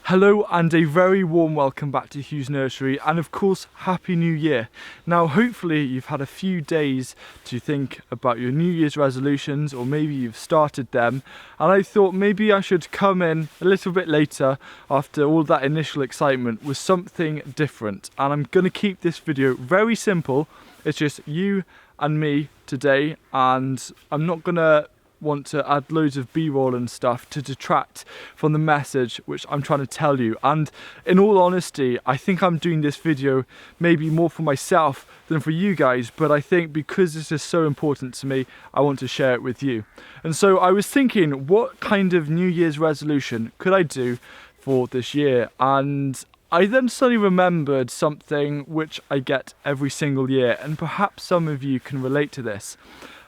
Hello and a very warm welcome back to HuwsNursery, and of course Happy New Year. Now hopefully you've had a few days to think about your New Year's resolutions, or maybe you've started them, and I thought maybe I should come in a little bit later after all that initial excitement with something different. And I'm going to keep this video very simple. It's just you and me today, and I'm not going to want to add loads of b-roll and stuff to detract from the message which I'm trying to tell you. And in all honesty, I think I'm doing this video maybe more for myself than for you guys, but I think because this is so important to me, I want to share it with you. And so I was thinking, what kind of New Year's resolution could I do for this year? And I then suddenly remembered something which I get every single year, and perhaps some of you can relate to this.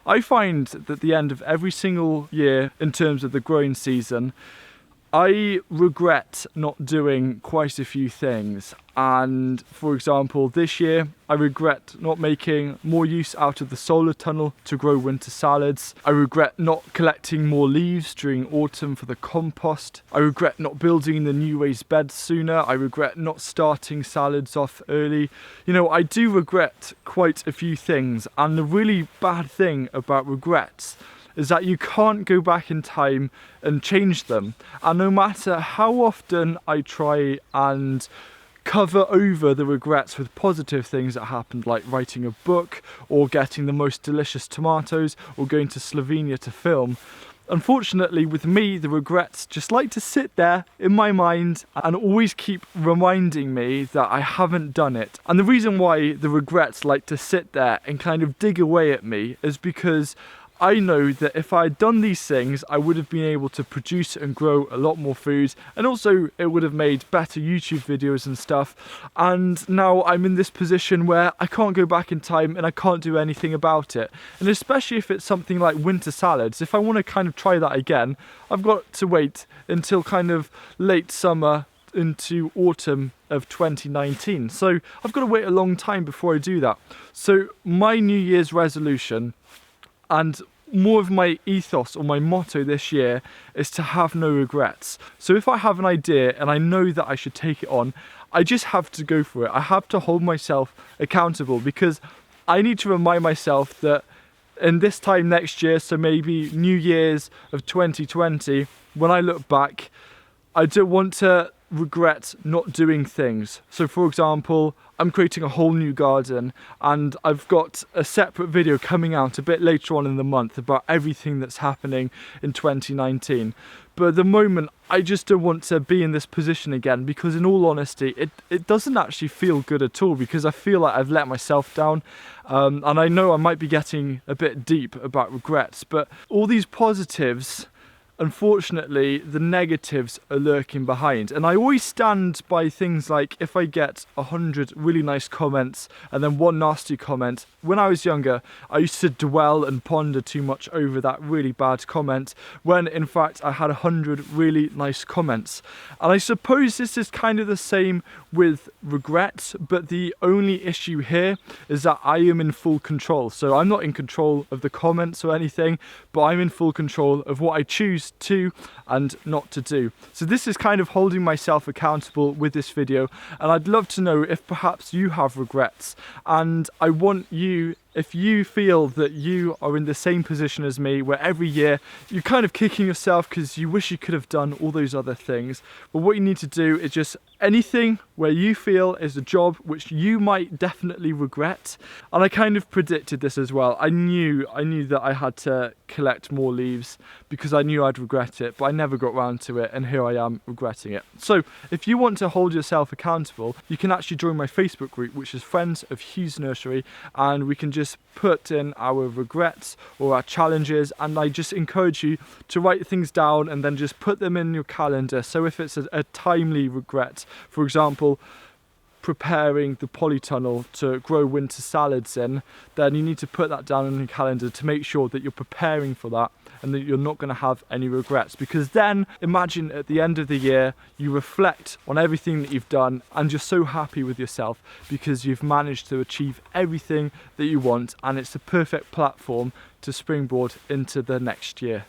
I find that at the end of every single year, in terms of the growing season, I regret not doing quite a few things. And for example, this year, I regret not making more use out of the solar tunnel to grow winter salads. I regret not collecting more leaves during autumn for the compost. I regret not building the new raised beds sooner. I regret not starting salads off early. You know, I do regret quite a few things. And the really bad thing about regrets is that you can't go back in time and change them. And no matter how often I try and cover over the regrets with positive things that happened, like writing a book or getting the most delicious tomatoes or going to Slovenia to film, unfortunately with me, the regrets just like to sit there in my mind and always keep reminding me that I haven't done it. And the reason why the regrets like to sit there and kind of dig away at me is because I know that if I had done these things, I would have been able to produce and grow a lot more food, and also it would have made better YouTube videos and stuff. And now I'm in this position where I can't go back in time and I can't do anything about it. And especially if it's something like winter salads, if I want to kind of try that again, I've got to wait until kind of late summer into autumn of 2019. So I've got to wait a long time before I do that. So my New Year's resolution, and more of my ethos or my motto this year, is to have no regrets. So if I have an idea and I know that I should take it on, I just have to go for it. I have to hold myself accountable, because I need to remind myself that in this time next year, so maybe New Year's of 2020, when I look back, I don't want to regret not doing things. So for example, I'm creating a whole new garden, and I've got a separate video coming out a bit later on in the month about everything that's happening in 2019. But at the moment, I just don't want to be in this position again, because in all honesty, it doesn't actually feel good at all, because I feel like I've let myself down. And I know I might be getting a bit deep about regrets, but all these positives, unfortunately, the negatives are lurking behind. And I always stand by things like, if I get 100 really nice comments and then one nasty comment, when I was younger, I used to dwell and ponder too much over that really bad comment, when in fact I had 100 really nice comments. And I suppose this is kind of the same with regrets, but the only issue here is that I am in full control. So I'm not in control of the comments or anything, but I'm in full control of what I choose to and not to do. So this is kind of holding myself accountable with this video, and I'd love to know if perhaps you have regrets. And I want you, if you feel that you are in the same position as me, where every year you're kind of kicking yourself because you wish you could have done all those other things, but what you need to do is just anything where you feel is a job which you might definitely regret. And I kind of predicted this as well. I knew that I had to collect more leaves because I knew I'd regret it, but I never got round to it, and here I am regretting it. So if you want to hold yourself accountable, you can actually join my Facebook group, which is Friends of HuwsNursery, and we can just put in our regrets or our challenges, and I just encourage you to write things down and then just put them in your calendar. So if it's a timely regret, for example, preparing the polytunnel to grow winter salads in, then you need to put that down on your calendar to make sure that you're preparing for that and that you're not going to have any regrets. Because then imagine at the end of the year you reflect on everything that you've done and you're so happy with yourself because you've managed to achieve everything that you want, and it's the perfect platform to springboard into the next year.